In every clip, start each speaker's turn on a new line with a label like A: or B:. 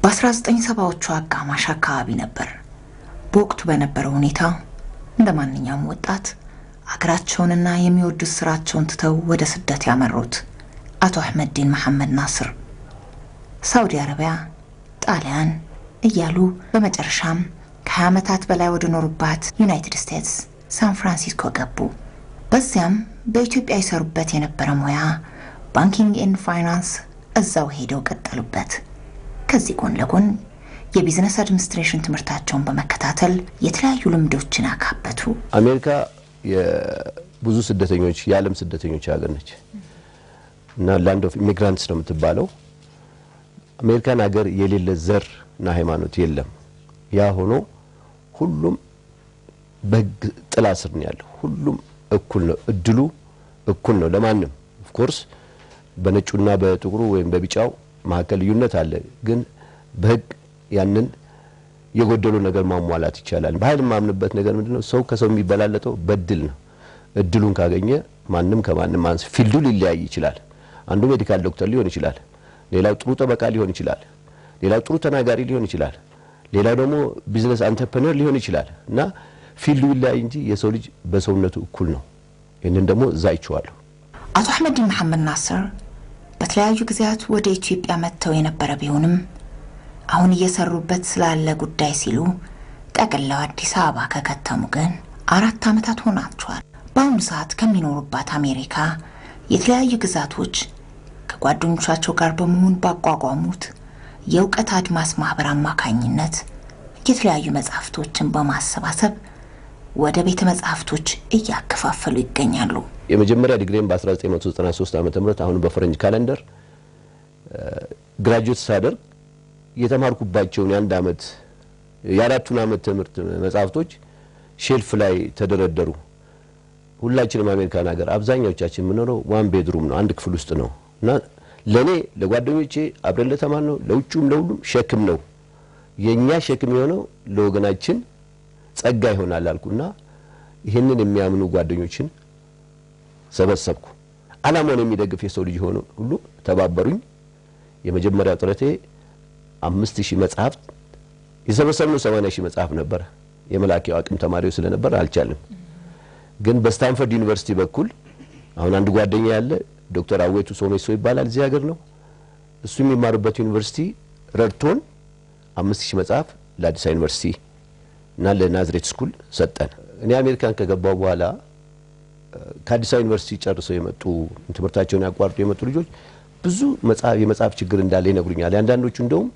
A: በ1970ዎቹ አጋማሽ አካባቢ ነበር በወቅቱ በነበረው ሁኔታ እንደማንኛውም ወጣት አገራቸውንና የሚወዱት ስራቸውን ትተው ወደ ስደት ያመሩት አቶ አህመዲን መሐመድ ናስር ሳውዲ አረቢያ ጣሊያን እያሉ በመጨረሻም ከ20 ዓመታት በላይ ወደ ኖሩባት ዩናይትድ ስቴትስ ሳን ፍራንሲስኮ ገቡ። በዚያም በኢትዮጵያ ይሰሩበት የነበረ ሙያ ባንኪንግ ኤንድ ፋይናንስ እዛው ሄደው ቀጠሉበት። ከዚህ ጎን ለጎን የቢዝነስ አድሚኒስትሬሽን ትምህርታቸውን በመከታተል የተለያዩ ልምዶችን አካበቱ።
B: አሜሪካ የብዙ ስደተኞች የዓለም ስደተኞች ሀገር ነች እና ላንድ ኦፍ ኢሚግራንትስ ነው የምትባለው። አሜሪካን ሀገር የሌለ ዘር እና ሃይማኖት የለም። ያ ሆኖ ሁሉም በህግ ጥላ ስር ነው ያለው። ሁሉም እኩል ነው፣ እድሉ እኩል ነው ለማንም። ኦፍ ኮርስ በነጩና በጥቁሩ ወይም በቢጫው ማከለ ልዩነት አለ፣ ግን በህግ ያንን የጎደሉ ነገር ማሟላት ይቻላል። በኃይል ማምንበት ነገር ምንድነው? ሰው ከሰው የሚበላለጠው በድል ነው። እድሉን ካገኘ ማንም ከማንም አንስ ፊልዱ ሊለያይ ይችላል። አንዱ ሜዲካል ዶክተር ሊሆን ይችላል፣ ሌላው ጥሩ ጠበቃ ሊሆን ይችላል፣ ሌላው ጥሩ ተናጋሪ ሊሆን ይችላል፣ ሌላው ደግሞ ቢዝነስ አንተርፕረነር ሊሆን ይችላል እና ፊልዱ ይለያይ እንጂ የሰው ልጅ በሰውነቱ እኩል ነው። ይሄንን ደግሞ ዛይቻለሁ።
A: አቶ አህመዲን መሐመድ ናስር በተለያዩ ጊዜያት ወደ ኢትዮጵያ መጥተው የነበረ ቢሆንም አሁን እየሰሩበት ስላለ ጉዳይ ሲሉ ጠቅላው አዲስ አበባ ከከተሙ ግን 4 ዓመታት ሆናቸዋል። በአሁኑ ሰዓት ከሚኖሩባት አሜሪካ የተለያዩ ግዛቶች ከጓደኞቻቸው ጋር በመሆን ባቋቋሙት የእውቀት አድማስ ማህበር አማካኝነት የተለያዩ መጽሐፍቶችን በማሰባሰብ ወደ ቤተ መጽሐፍቶች እያከፋፈሉ ይገኛሉ።
B: የመጀመሪያ ዲግሪን በ1993 ዓመተ ምህረት አሁን በፈረንጅ ካሌንደር ግራጁዌት ሳደርግ የተማርኩባቸውን የአንድ ዓመት የአራቱን ዓመት ትምህርት መጽሐፍቶች ሼልፍ ላይ ተደረደሩ። ሁላችንም አሜሪካን ሀገር አብዛኛዎቻችን ምንኖረው ዋን ቤድሩም ነው፣ አንድ ክፍል ውስጥ ነው እና ለኔ ለጓደኞቼ አብረን ለተማርነው ለውጭም ለሁሉም ሸክም ነው። የኛ ሸክም የሆነው ለወገናችን ጸጋ ይሆናል አልኩና ይሄንን የሚያምኑ ጓደኞችን ሰበሰብኩ። አላማውን የሚደግፍ የሰው ልጅ ሆኖ ሁሉ ተባበሩኝ። የመጀመሪያው ጥረቴ 5000 መጽሐፍት የሰበሰብነው 80000 መጽሐፍ ነበር። የመላኪያው አቅም ተማሪው ስለነበር አልቻለም። ግን በስታንፈርድ ዩኒቨርሲቲ በኩል አሁን አንድ ጓደኛ ያለ ዶክተር አዌቱ ሶሜሶ ይባላል፣ እዚህ ሀገር ነው። እሱ የሚማርበት ዩኒቨርሲቲ ረድቶን 5000 መጽሐፍ ለአዲስ አበባ ዩኒቨርሲቲ እና ለናዝሬት ስኩል ሰጠን። እኔ አሜሪካን ከገባው በኋላ ከአዲስ አበባ ዩኒቨርሲቲ ጨርሰው የመጡ ትምህርታቸውን ያቋርጡ የመጡ ልጆች ብዙ የመጽሐፍ ችግር እንዳለ ይነግሩኛል። አንዳንዶቹ እንደውም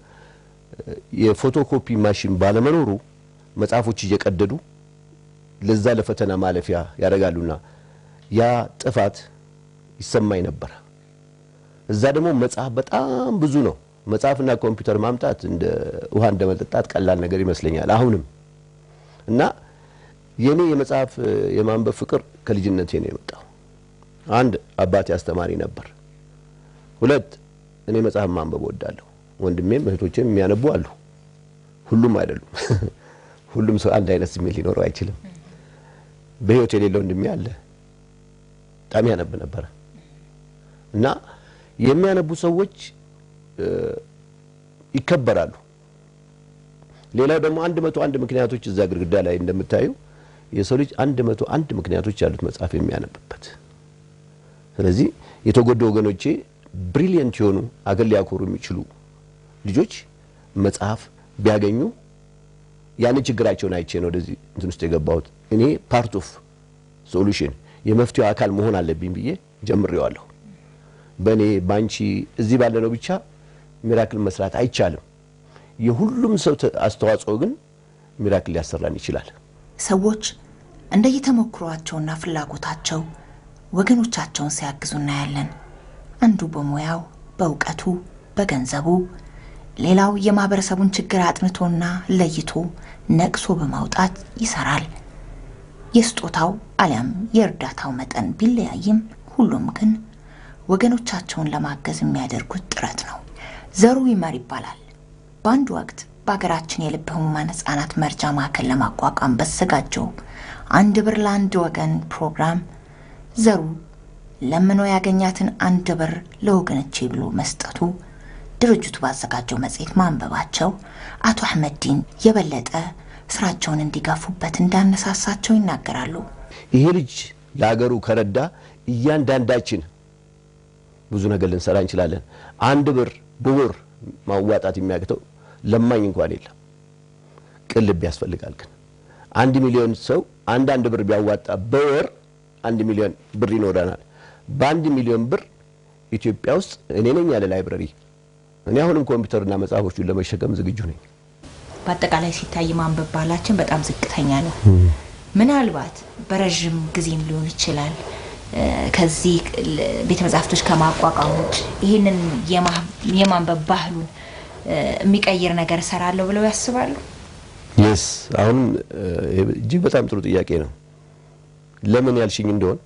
B: የፎቶኮፒ ማሽን ባለመኖሩ መጽሐፎች እየቀደዱ ለዛ ለፈተና ማለፊያ ያደርጋሉና ያ ጥፋት ይሰማኝ ነበር። እዛ ደግሞ መጽሐፍ በጣም ብዙ ነው። መጽሐፍና ኮምፒውተር ማምጣት እንደ ውሃ እንደመጠጣት ቀላል ነገር ይመስለኛል አሁንም። እና የኔ የመጽሐፍ የማንበብ ፍቅር ከልጅነቴ ነው የመጣው። አንድ አባቴ አስተማሪ ነበር። ሁለት እኔ መጽሐፍ ማንበብ ወዳለሁ። ወንድሜም እህቶቼም የሚያነቡ አሉ። ሁሉም አይደሉም። ሁሉም ሰው አንድ አይነት ስሜት ሊኖረው አይችልም። በህይወት የሌለው ወንድሜ አለ፣ በጣም ያነብ ነበር እና የሚያነቡ ሰዎች ይከበራሉ። ሌላው ደግሞ 101 ምክንያቶች እዛ ግድግዳ ላይ እንደምታዩ የሰው ልጅ 101 ምክንያቶች ያሉት መጽሐፍ የሚያነብበት። ስለዚህ የተጎዱ ወገኖቼ ብሪሊየንት የሆኑ አገር ሊያኮሩ የሚችሉ ልጆች መጽሐፍ ቢያገኙ ያን ችግራቸውን አይቼ ነው ወደዚህ እንትን ውስጥ የገባሁት። እኔ ፓርት ኦፍ ሶሉሽን የመፍትሄው አካል መሆን አለብኝ ብዬ ጀምሬዋለሁ። በኔ ባንቺ እዚህ ባለነው ብቻ ሚራክል መስራት አይቻልም። የሁሉም ሰው አስተዋጽኦ ግን ሚራክል ሊያሰራን ይችላል።
A: ሰዎች እንደየተሞክሯቸውና ፍላጎታቸው ወገኖቻቸውን ሲያግዙና ያለን አንዱ በሙያው በእውቀቱ በገንዘቡ ሌላው የማህበረሰቡን ችግር አጥንቶና ለይቶ ነቅሶ በማውጣት ይሰራል። የስጦታው አለም የእርዳታው መጠን ቢለያይም ሁሉም ግን ወገኖቻቸውን ለማገዝ የሚያደርጉት ጥረት ነው። ዘሩ ይመር ይባላል። በአንድ ወቅት በአገራችን የልብ ህሙማን ህጻናት መርጃ ማዕከል ለማቋቋም በተዘጋጀው 1 ብር ለአንድ ወገን ፕሮግራም ዘሩ ለምኖ ያገኛትን 1 ብር ለወገኖቼ ብሎ መስጠቱ ድርጅቱ ባዘጋጀው መጽሔት ማንበባቸው አቶ አህመዲን የበለጠ ስራቸውን እንዲገፉበት እንዳነሳሳቸው ይናገራሉ።
B: ይሄ ልጅ ለሀገሩ ከረዳ እያንዳንዳችን ብዙ ነገር ልንሰራ እንችላለን። አንድ ብር በወር ማዋጣት የሚያቅተው ለማኝ እንኳን የለም። ቅልብ ያስፈልጋል። ግን 1 ሚሊዮን ሰው አንድ ብር ቢያዋጣ በወር 1 ሚሊዮን ብር ይኖረናል። በ1 ሚሊዮን ብር ኢትዮጵያ ውስጥ እኔ ነኝ ያለ ላይብረሪ እኔ አሁንም ኮምፒውተርና መጽሐፎችን ለመሸከም ዝግጁ ነኝ።
A: በአጠቃላይ ሲታይ ማንበብ ባህላችን በጣም ዝቅተኛ ነው። ምናልባት በረጅም ጊዜም ሊሆን ይችላል ከዚህ ቤተ መጻሕፍቶች ከማቋቋም ውጭ ይሄንን የማንበብ ባህሉን የሚቀይር ነገር ሰራለው ብለው ያስባሉ?
B: yes አሁን እጅግ በጣም ጥሩ ጥያቄ ነው። ለምን ያልሽኝ እንደሆነ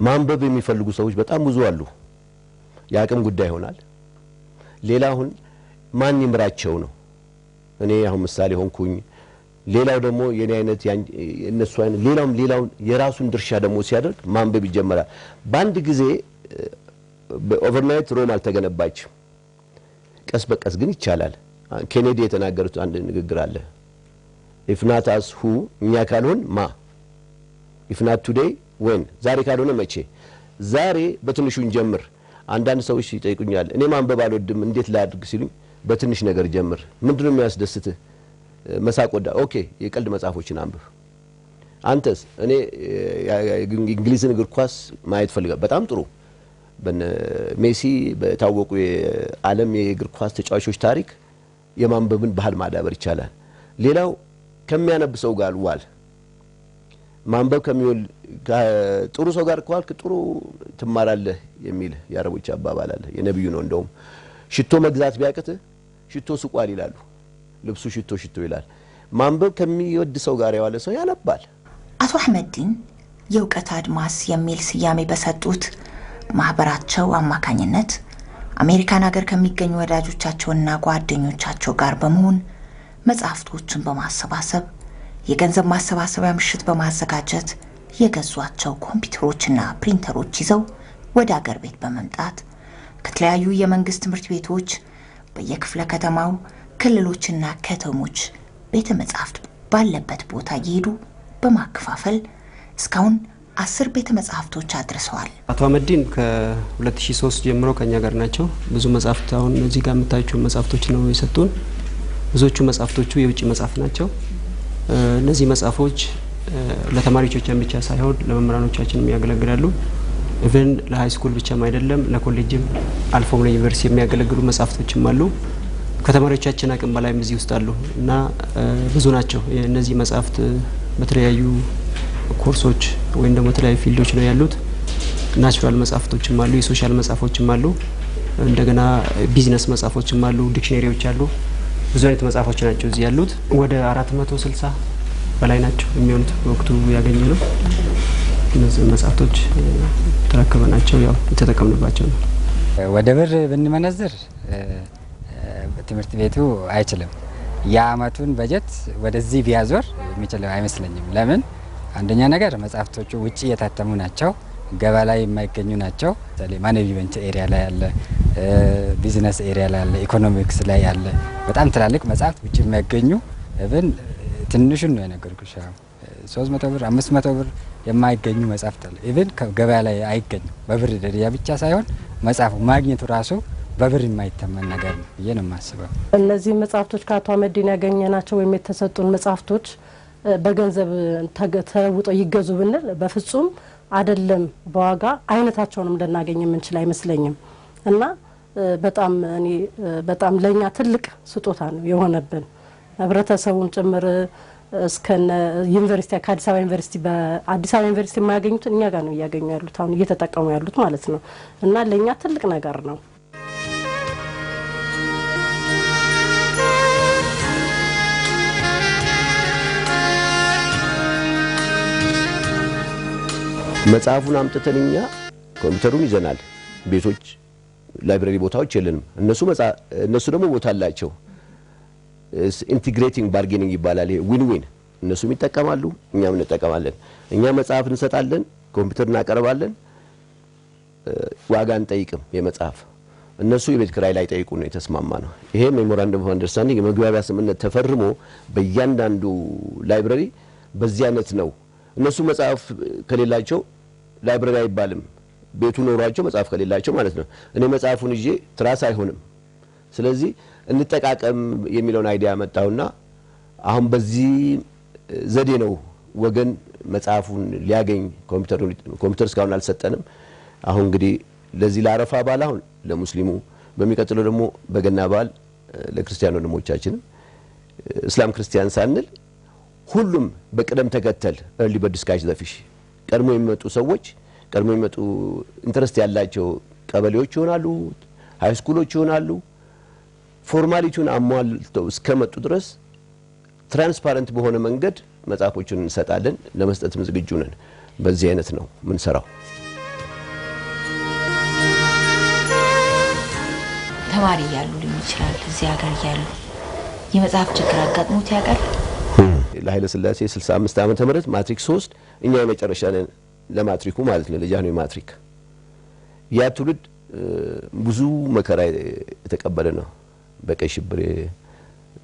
B: ማንበብ የሚፈልጉ ሰዎች በጣም ብዙ አሉ። ያቅም ጉዳይ ይሆናል። ሌላውን ማን ይምራቸው ነው። እኔ አሁን ምሳሌ ሆንኩኝ። ሌላው ደግሞ የኔ አይነት እነሱ አይነት ሌላው የራሱን ድርሻ ደግሞ ሲያደርግ ማንበብ ይጀምራል። በአንድ ጊዜ በኦቨርናይት ሮም አልተገነባችም። ቀስ በቀስ ግን ይቻላል። ኬኔዲ የተናገሩት አንድ ንግግር አለ። if not us who እኛ ካልሆን ማ if not today when ዛሬ ካልሆነ መቼ ዛሬ በትንሹ እንጀምር። አንዳንድ ሰዎች ይጠይቁኛል እኔ ማንበብ አልወድም እንዴት ላድርግ ሲሉኝ በትንሽ ነገር ጀምር። ምንድነው የሚያስደስትህ? መሳቅ ወዳ ኦኬ የቀልድ መጽሐፎችን አንብብ። አንተስ? እኔ እንግሊዝን እግር ኳስ ማየት ፈልጋለሁ። በጣም ጥሩ። ሜሲ በታወቁ የዓለም የእግር ኳስ ተጫዋቾች ታሪክ የማንበብን ባህል ማዳበር ይቻላል። ሌላው ከሚያነብ ሰው ጋር ዋል። ማንበብ ከሚውል ጥሩ ሰው ጋር ኳልክ ጥሩ ትማራለህ የሚል የአረቦች አባባል አለ። የነብዩ ነው። እንደውም ሽቶ መግዛት ቢያቅት ሽቶ ሱቋል ይላሉ። ልብሱ ሽቶ ይላል። ማንበብ ከሚወድ ሰው ጋር ያዋለ ሰው ያነባል።
A: አቶ አህመዲን የእውቀት አድማስ የሚል ስያሜ በሰጡት ማህበራቸው አማካኝነት አሜሪካን ሀገር ከሚገኙ ወዳጆቻቸውና ጓደኞቻቸው ጋር በመሆን መጽሐፍቶችን በማሰባሰብ የገንዘብ ማሰባሰቢያ ምሽት በማዘጋጀት የገዟቸው ኮምፒውተሮችና ፕሪንተሮች ይዘው ወደ ሀገር ቤት በመምጣት ከተለያዩ የመንግስት ትምህርት ቤቶች በየክፍለ ከተማው ክልሎችና ከተሞች ቤተ መጻሕፍት ባለበት ቦታ እየሄዱ በማከፋፈል እስካሁን 10 ቤተ መጻሕፍቶች አድርሰዋል።
C: አቶ አህመዲን ከ2003 ጀምሮ ከኛ ጋር ናቸው። ብዙ መጻሕፍት አሁን እዚህ ጋር የምታዩቸው መጻሕፍቶች ነው የሰጡን። ብዙዎቹ መጻሕፍቶቹ የውጭ መጻሕፍት ናቸው። እነዚህ መጻሕፍቶች ለተማሪዎቻችን ብቻ ሳይሆን ለመምህራኖቻችንም ያገለግላሉ። ኢቭን ለሃይ ስኩል ብቻም አይደለም ለኮሌጅም አልፎም ለዩኒቨርሲቲ የሚያገለግሉ መጻሕፍቶችም አሉ። ከተማሪዎቻችን አቅም በላይም እዚህ ውስጥ አሉ እና ብዙ ናቸው። እነዚህ መጻሕፍት በተለያዩ ኮርሶች ወይም ደግሞ በተለያዩ ፊልዶች ነው ያሉት። ናቹራል መጻሕፍቶችም አሉ፣ የሶሻል መጻሕፍቶችም አሉ፣ እንደገና ቢዝነስ መጻሕፍቶችም አሉ፣ ዲክሽነሪዎች አሉ። ብዙ አይነት መጻሕፍቶች ናቸው እዚህ ያሉት። ወደ 460 በላይ ናቸው የሚሆኑት ወቅቱ ያገኘነው። እነዚህ መጻሕፍቶች ተረከበናቸው ያው የተጠቀምንባቸው ነው።
D: ወደ ብር ብንመነዝር ትምህርት ቤቱ አይችልም። የአመቱን በጀት ወደዚህ ቢያዞር የሚችል አይመስለኝም። ለምን? አንደኛ ነገር መጻሕፍቶቹ ውጪ የታተሙ ናቸው፣ ገበያ ላይ የማይገኙ ናቸው። ለምሳሌ ማኔጅመንት ኤሪያ ላይ ያለ፣ ቢዝነስ ኤሪያ ላይ ያለ፣ ኢኮኖሚክስ ላይ ያለ በጣም ትላልቅ መጻሕፍት ውጪ የማይገኙ ኢቭን ትንሹን ነው የነገርኩሽ 300 ብር 500 ብር የማይገኙ መጻሕፍት አለ። ኢቭን ገበያ ላይ አይገኙም። በብር ደረጃ ብቻ ሳይሆን መጻፉ ማግኘቱ ራሱ በብር የማይተመን ነገር ነው ብዬ ነው የማስበው።
E: እነዚህ መጻሕፍቶች ከአቶ አህመዲን ያገኘናቸው ወይም የተሰጡን መጻሕፍቶች በገንዘብ ተውጠው ይገዙ ብንል በፍጹም አይደለም። በዋጋ አይነታቸውንም ልናገኝ የምንችል አይመስለኝም እና በጣም ለኛ ትልቅ ስጦታ ነው የሆነብን። ህብረተሰቡን ጭምር እስከነ ዩኒቨርሲቲ ከአዲስ አበባ ዩኒቨርሲቲ በአዲስ አበባ ዩኒቨርሲቲ የማያገኙትን እኛ ጋር ነው እያገኙ ያሉት አሁን እየተጠቀሙ ያሉት ማለት ነው እና ለኛ ትልቅ ነገር ነው።
B: መጽሐፉን አምጥተንኛ ኮምፒውተሩን ይዘናል። ቤቶች ላይብረሪ ቦታዎች የለንም። እነሱ ደግሞ ቦታ አላቸው። ኢንቲግሬቲንግ ባርጌኒንግ ይባላል። ዊን ዊን እነሱም ይጠቀማሉ፣ እኛም እንጠቀማለን። እኛ መጽሐፍ እንሰጣለን፣ ኮምፒውተር እናቀርባለን፣ ዋጋ አንጠይቅም የመጽሐፍ እነሱ የቤት ክራይ ላይ ጠይቁ ነው የተስማማ ነው። ይሄ ሜሞራንደም ኦፍ አንደርስታንዲንግ የመግባቢያ ስምምነት ተፈርሞ በእያንዳንዱ ላይብረሪ በዚህ አይነት ነው። እነሱ መጽሐፍ ከሌላቸው ላይብረሪ አይባልም። ቤቱ ኖሯቸው መጽሐፍ ከሌላቸው ማለት ነው። እኔ መጽሐፉን ይዤ ትራስ አይሆንም። ስለዚህ እንጠቃቀም የሚለውን አይዲያ መጣውና አሁን በዚህ ዘዴ ነው ወገን መጽሐፉን ሊያገኝ ኮምፒውተር እስካሁን አልሰጠንም። አሁን እንግዲህ ለዚህ ለአረፋ በዓል አሁን ለሙስሊሙ በሚቀጥለው ደግሞ በገና በዓል ለክርስቲያኑ ወንድሞቻችን እስላም ክርስቲያን ሳንል ሁሉም በቅደም ተከተል early bird catches the fish ቀድሞ የሚመጡ ሰዎች ቀድሞ የሚመጡ ኢንተረስት ያላቸው ቀበሌዎች ይሆናሉ፣ ሃይ ስኩሎች ይሆናሉ። ፎርማሊቲውን አሟልተው እስከመጡ ድረስ ትራንስፓረንት በሆነ መንገድ መጽሐፎችን እንሰጣለን። ለመስጠትም ዝግጁ ነን። በዚህ አይነት ነው ምን ሰራው።
A: ተማሪ ያሉ ሊሆን ይችላል እዚህ ሀገር ያሉ የመጽሐፍ ችግር አጋጥሞት ያውቃል?
B: ለኃይለ ሥላሴ 65 ዓመተ ምህረት ማትሪክ 3 እኛ የመጨረሻ ነን ለማትሪኩ ማለት ነው ለጃንሆይ ማትሪክ። ያ ትውልድ ብዙ መከራ የተቀበለ ነው። በቀይ ሽብር፣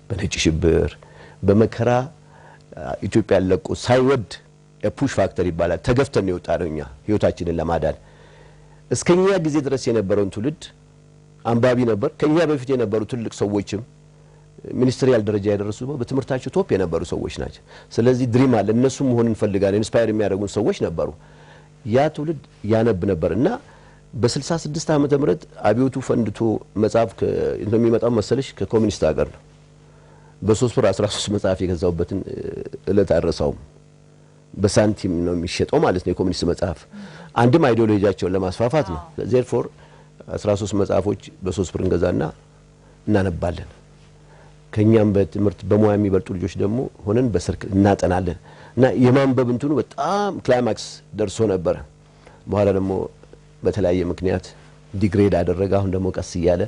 B: በነጭ ሽብር፣ በመከራ ኢትዮጵያ ለቆ ሳይወድ የፑሽ ፋክተር ይባላል ተገፍተን ነው የወጣነውኛ ህይወታችንን ለማዳን። እስከኛ ጊዜ ድረስ የነበረውን ትውልድ አንባቢ ነበር። ከኛ በፊት የነበሩ ትልቅ ሰዎችም ሚኒስትሪያል ደረጃ ያደረሱ በትምህርታቸው ቶፕ የነበሩ ሰዎች ናቸው። ስለዚህ ድሪም አለ እነሱ መሆን እንፈልጋለን ኢንስፓየር የሚያደርጉን ሰዎች ነበሩ። ያ ትውልድ ያነብ ነበርና በ66 ዓመተ ምህረት አብዮቱ ፈንድቶ መጽሐፍ እንደሚመጣው መሰለሽ ከኮሙኒስት ሀገር ነው። በ3 ብር 13 መጽሐፍ የገዛውበትን እለት አረሳውም። በሳንቲም ነው የሚሸጠው ማለት ነው የኮሙኒስት መጽሐፍ። አንድም አይዲዮሎጂያቸውን ለማስፋፋት ነው። therefore 13 መጽሐፎች በ3 ብር እንገዛና እናነባለን። ከኛም በትምህርት በሙያ የሚበልጡ ልጆች ደግሞ ሆነን በሰርክል እናጠናለን እና የማንበብ እንትኑ በጣም ክላይማክስ ደርሶ ነበር። በኋላ ደግሞ በተለያየ ምክንያት ዲግሬድ አደረገ። አሁን ደግሞ ቀስ እያለ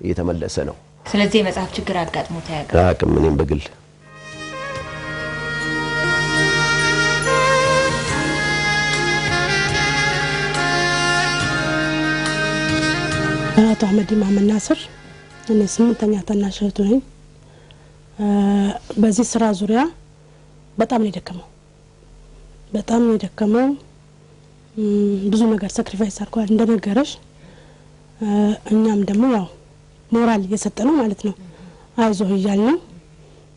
B: እየተመለሰ ነው።
A: ስለዚህ የመጽሐፍ ችግር አጋጥሞት ያውቃል?
B: አቅም እኔም በግል
E: አቶ አህመድ ኢማም ናስር እኔ 8ኛ ታናሽ እህቱ ነኝ። በዚህ ስራ ዙሪያ በጣም ነው የደከመው። ብዙ ነገር ሳክሪፋይስ አድርጓል እንደነገረሽ። እኛም ደግሞ ያው ሞራል እየሰጠነው ማለት ነው። አይዞህ እያልን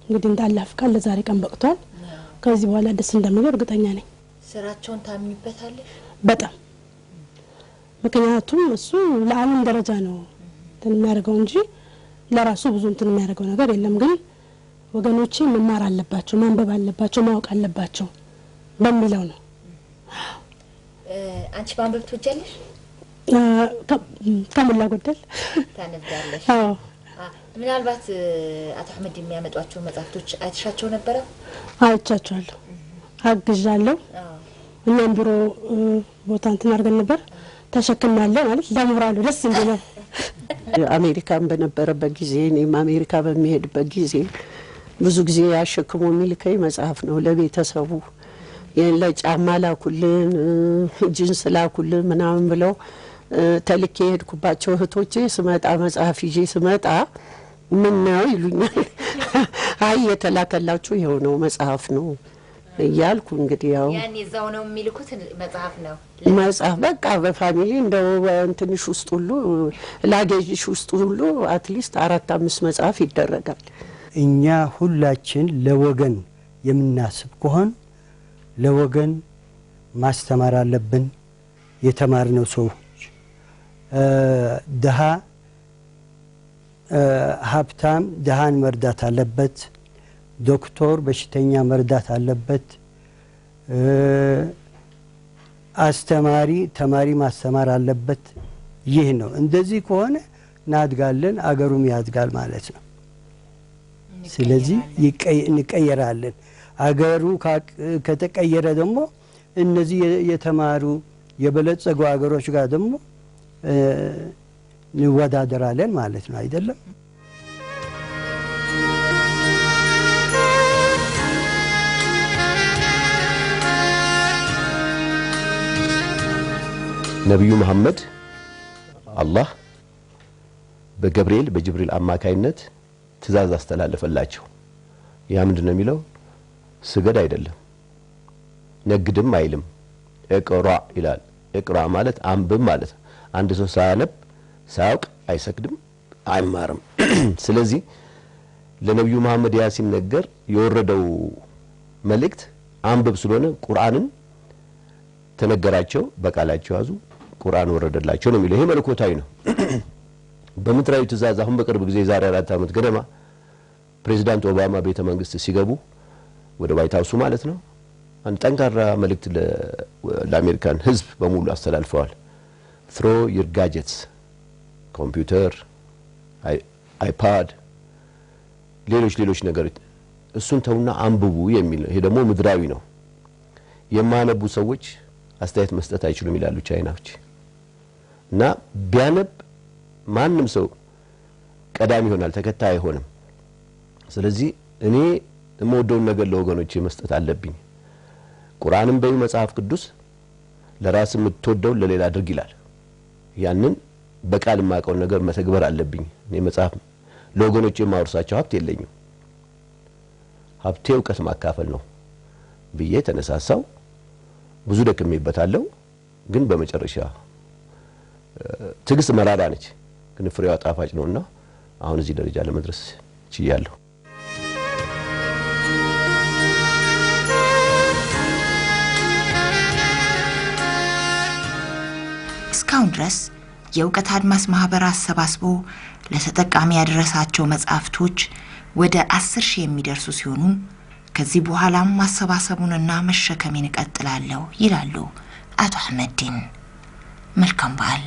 E: እንግዲህ እንዳላህ ፍቃድ ለዛሬ ቀን በቅቷል። ከዚህ በኋላ ደስ እንደሚለው እርግጠኛ ነኝ።
A: ስራቸውን ታምኝበታለሽ?
E: በጣም ምክንያቱም እሱ ለዓለም ደረጃ ነው የሚያደርገው እንጂ ለራሱ ብዙ እንትን የሚያደርገው ነገር የለም። ግን ወገኖቼ መማር አለባቸው፣ ማንበብ አለባቸው፣ ማወቅ አለባቸው በሚለው ነው።
A: አንቺ ማንበብ ትወጃለሽ?
E: ከሞላ ጎደል
A: ታነቢያለሽ? ምናልባት አቶ አህመድ የሚያመጧቸው መጽሐፍቶች አይተሻቸው ነበር?
E: አይቻቸዋለሁ፣ አግዣለሁ። እኛም ቢሮ ቦታ እንትን አድርገን ነበር ተሸክማለሁ ማለት ለሞራሉ ደስ እንዲለው።
F: አሜሪካን በነበረበት ጊዜ እኔም አሜሪካ በሚሄድበት ጊዜ ብዙ ጊዜ ያሸክሙ የሚልከኝ መጽሐፍ ነው። ለቤተሰቡ ለጫማ ላኩልን፣ ጂንስ ላኩልን ምናምን ብለው ተልኬ ሄድኩባቸው እህቶቼ ስመጣ መጽሐፍ ይዤ ስመጣ ምን ነው ይሉኛል። አይ የተላከላችሁ ይሄው ነው መጽሐፍ ነው እያልኩ እንግዲህ ያው
A: ያኔ እዛው ነው የሚልኩት
F: መጽሐፍ በቃ በፋሚሊ እንደው እንትንሽ ውስጥ ሁሉ ላጌጅሽ ውስጥ ሁሉ አትሊስት 4-5 መጽሐፍ ይደረጋል።
G: እኛ ሁላችን ለወገን የምናስብ ከሆን ለወገን ማስተማር አለብን። የተማርነው ሰዎች ደሃ ሀብታም ደሃን መርዳት አለበት። ዶክተር በሽተኛ መርዳት አለበት። አስተማሪ ተማሪ ማስተማር አለበት። ይህ ነው። እንደዚህ ከሆነ እናድጋለን፣ አገሩም ያድጋል ማለት ነው። ስለዚህ እንቀየራለን። አገሩ ከተቀየረ ደግሞ እነዚህ የተማሩ የበለጸጉ አገሮች ጋር ደግሞ እንወዳደራለን ማለት ነው አይደለም?
B: ነብዩ መሐመድ አላህ በጅብሪል አማካይነት ትእዛዝ አስተላለፈላቸው ያ ምንድነው የሚለው ስገድ አይደለም ነግድም አይልም እቅራ ይላል እቅራ ማለት አንብብ ማለት አንድ ሰው ሳያነብ ሳያውቅ አይሰግድም አይማርም ስለዚህ ለነብዩ መሐመድ ያ ሲነገር የወረደው መልእክት አንብብ ስለሆነ ቁርአንን ተነገራቸው በቃላቸው ያዙ ቁርአን ወረደላቸው ነው የሚለው ይሄ መልእክታዊ ነው በምድራዊ ትእዛዝ አሁን በቅርብ ጊዜ ዛሬ 4 አመት ገደማ ፕሬዝዳንት ኦባማ ቤተ መንግስት ሲገቡ ወደ ዋይት ሃውስ ማለት ነው አንድ ጠንካራ መልእክት ለአሜሪካን ህዝብ በሙሉ አስተላልፈዋል throw your gadgets ኮምፒውተር አይፓድ ሌሎች ነገር እሱን ተውና አንብቡ የሚል ይሄ ደግሞ ምድራዊ ነው የማነቡ ሰዎች አስተያየት መስጠት አይችሉም ይላሉ ቻይናዎች እና ቢያነብ ማንንም ሰው ቀዳሚ ይሆናል ተከታይ አይሆንም ስለዚህ እኔ የምወደውን ነገር ለወገኖቼ መስጠት አለብኝ ቁርአንን በይ መጽሐፍ ቅዱስ ለራስ የምትወደው ለሌላ አድርግ ይላል ያንን በቃል ማቀው ነገር መተግበር አለብኝ እኔ መጽሐፍ ለወገኖቼ ማውርሳቸው ሀብት የለኝም ሀብቴ ዕውቀት ማካፈል ነው ብዬ ተነሳሳው ብዙ ደክሜበታለሁ ግን በመጨረሻ ትግስት መራራ ነች ግን ፍሬዋ ጣፋጭ ነውና አሁን እዚህ ደረጃ ለመድረስ ችያለሁ
A: እስካሁን ድረስ የዕውቀት አድማስ ማህበር አሰባስቦ ለተጠቃሚ ያደረሳቸው መጽሐፍቶች ወደ 10,000 የሚደርሱ ሲሆኑ ከዚህ በኋላም ማሰባሰቡንና መሸከሜን እቀጥላለሁ ይላሉ አቶ አህመዲን መልካም በዓል